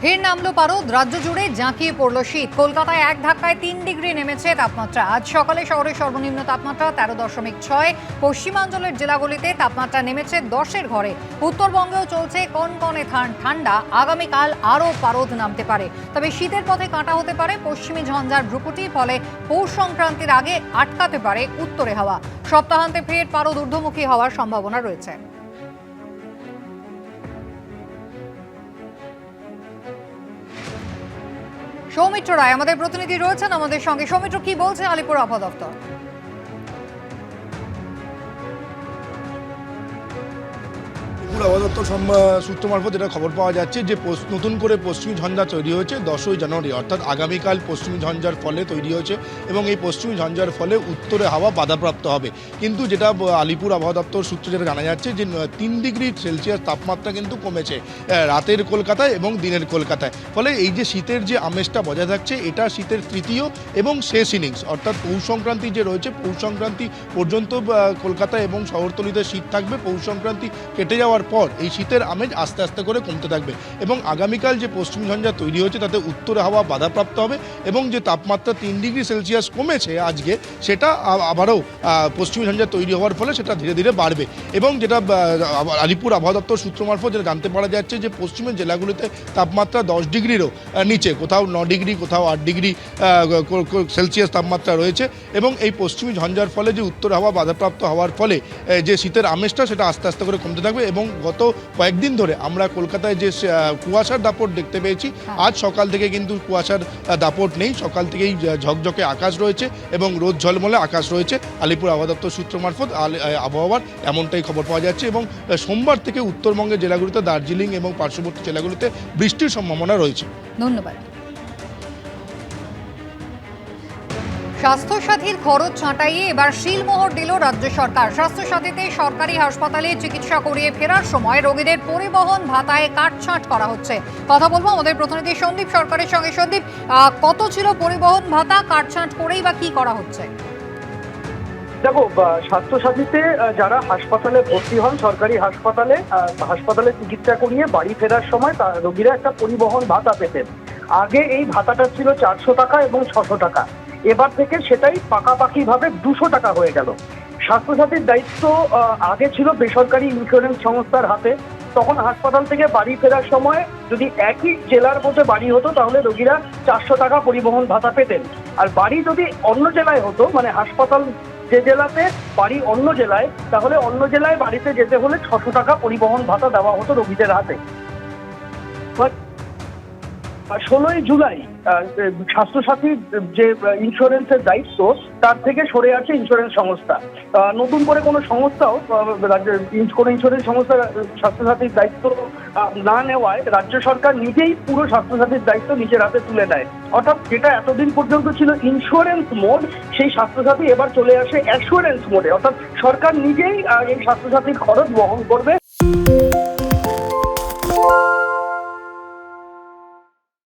ফের নামলো পারদ, রাজ্য জুড়ে জাঁকিয়ে পড়ল শীত। কলকাতায় এক ধাক্কায় 3 ডিগ্রি নেমেছে তাপমাত্রা। আজ সকালে শহরের সর্বনিম্ন তাপমাত্রা 13.6। পশ্চিমাঞ্চলের জেলাগুলিতে তাপমাত্রা নেমেছে 10-এর ঘরে। উত্তরবঙ্গেও চলছে কনকনে ঠান্ডা। আগামীকাল আরও পারদ নামতে পারে। তবে শীতের পথে কাঁটা হতে পারে পশ্চিমী ঝঞ্ঝার ভ্রুকুটি। ফলে পৌষ সংক্রান্তির আগে আটকাতে পারে উত্তরে হাওয়া। সপ্তাহান্তে ফের পারদ ঊর্ধ্বমুখী হওয়ার সম্ভাবনা রয়েছে। সৌমিত্র রায় আমাদের প্রতিনিধি রয়েছেন আমাদের সঙ্গে। সৌমিত্র, কি বলছে আলিপুর আবহাওয়া দপ্তর? আবহাওয়া দপ্তর সূত্র মারফত যেটা খবর পাওয়া যাচ্ছে যে নতুন করে পশ্চিমী ঝঞ্ঝা তৈরি হয়েছে 10ই জানুয়ারি, অর্থাৎ আগামীকাল পশ্চিমী ঝঞ্ঝার ফলে তৈরি হয়েছে এবং এই পশ্চিমী ঝঞ্ঝার ফলে উত্তরে হাওয়া বাধাপ্রাপ্ত হবে। কিন্তু যেটা আলিপুর আবহাওয়া দপ্তর সূত্রে যেটা জানা যাচ্ছে যে 3 ডিগ্রি সেলসিয়াস তাপমাত্রা কিন্তু কমেছে রাতের কলকাতায় এবং দিনের কলকাতায়। ফলে এই যে শীতের যে আমেজটা বজায় থাকছে, এটা শীতের তৃতীয় এবং শেষ ইনিংস, অর্থাৎ পৌষ সংক্রান্তি যে রয়েছে, পৌষ সংক্রান্তি পর্যন্ত কলকাতা এবং শহরতলিতে শীত থাকবে। পৌষ সংক্রান্তি কেটে যাওয়ার পর এই শীতের আমেজ আস্তে আস্তে করে কমতে থাকবে এবং আগামীকাল যে পশ্চিমী ঝঞ্ঝা তৈরি হয়েছে তাতে উত্তরে হাওয়া বাধাপ্রাপ্ত হবে এবং যে তাপমাত্রা 3 ডিগ্রি সেলসিয়াস কমেছে আজকে, সেটা আবারও পশ্চিমী ঝঞ্ঝা তৈরি হওয়ার ফলে সেটা ধীরে ধীরে বাড়বে। এবং যেটা আলিপুর আবহাওয়া দপ্তর সূত্র মারফত যেটা জানতে পারা যাচ্ছে যে পশ্চিমের জেলাগুলিতে তাপমাত্রা 10 ডিগ্রিরও নিচে, কোথাও 9 ডিগ্রি, কোথাও 8 ডিগ্রি সেলসিয়াস তাপমাত্রা রয়েছে এবং এই পশ্চিমী ঝঞ্ঝার ফলে যে উত্তর হাওয়া বাধাপ্রাপ্ত হওয়ার ফলে যে শীতের আমেজটা সেটা আস্তে আস্তে করে কমতে থাকবে। এবং গত কয়েকদিন ধরে আমরা কলকাতায় যে কুয়াশার দাপট দেখতে পেয়েছি, আজ সকাল থেকে কিন্তু কুয়াশার দাপট নেই। সকাল থেকেই ঝকঝকে আকাশ রয়েছে এবং রোদ ঝলমলে আকাশ রয়েছে। আলিপুর আবহাওয়া দপ্তর সূত্র মারফত আবহাওয়ার এমনটাই খবর পাওয়া যাচ্ছে এবং সোমবার থেকে উত্তরবঙ্গের জেলাগুলিতে, দার্জিলিং এবং পার্শ্ববর্তী জেলাগুলিতে বৃষ্টির সম্ভাবনা রয়েছে। ধন্যবাদ। স্বাস্থ্যসাথীর খরচ ছাঁটাইয়ে এবার শিলমোহর দিল রাজ্য সরকার। স্বাস্থ্যসাথীতে সরকারি হাসপাতালে চিকিৎসা করিয়ে ফেরার সময় রোগীদের পরিবহন ভাতায় কাটছাঁট করা হচ্ছে। কথা বলবো আমাদের প্রতিনিধি সন্দীপ সরকারের সঙ্গে। সন্দীপ, কত ছিল পরিবহন ভাতা? কাটছাঁট করেই বা কি করা হচ্ছে? দেখো, স্বাস্থ্যসাথীতে যারা হাসপাতালে ভর্তি হন, সরকারি হাসপাতালে চিকিৎসা করিয়ে বাড়ি ফেরার সময় রোগীরা একটা পরিবহন ভাতা পেতেন। আগে এই ভাতাটা ছিল 400 টাকা এবং 600 টাকা। এবার থেকে সেটাই পাকাপাকিভাবে 200 টাকা হয়ে গেল। স্বাস্থ্যসাথীর দায়িত্ব আগে ছিল বেসরকারি ইন্স্যুরেন্স সংস্থার হাতে। তখন হাসপাতাল থেকে বাড়ি ফেরার সময় যদি একই জেলার মধ্যে বাড়ি হতো তাহলে রোগীরা 400 টাকা পরিবহন ভাতা পেতেন। আর বাড়ি যদি অন্য জেলায় হতো, মানে হাসপাতাল যে জেলাতে, বাড়ি অন্য জেলায়, তাহলে অন্য জেলায় বাড়িতে যেতে হলে 600 টাকা পরিবহন ভাতা দেওয়া হতো রোগীদের হাতে। 16ই জুলাই স্বাস্থ্যসাথী যে ইন্স্যুরেন্সের দায়িত্ব তার থেকে সরে আছে ইন্স্যুরেন্স সংস্থা। নতুন করে কোনো সংস্থাও, কোনো ইন্স্যুরেন্স সংস্থা স্বাস্থ্যসাথীর দায়িত্ব না নেওয়ায় রাজ্য সরকার নিজেই পুরো স্বাস্থ্যসাথীর দায়িত্ব নিজের হাতে তুলে নেয়। অর্থাৎ যেটা এতদিন পর্যন্ত ছিল ইন্স্যুরেন্স মোড, সেই স্বাস্থ্যসাথী এবার চলে আসে অ্যাসুরেন্স মোডে। অর্থাৎ সরকার নিজেই এই স্বাস্থ্যসাথীর খরচ বহন করবে।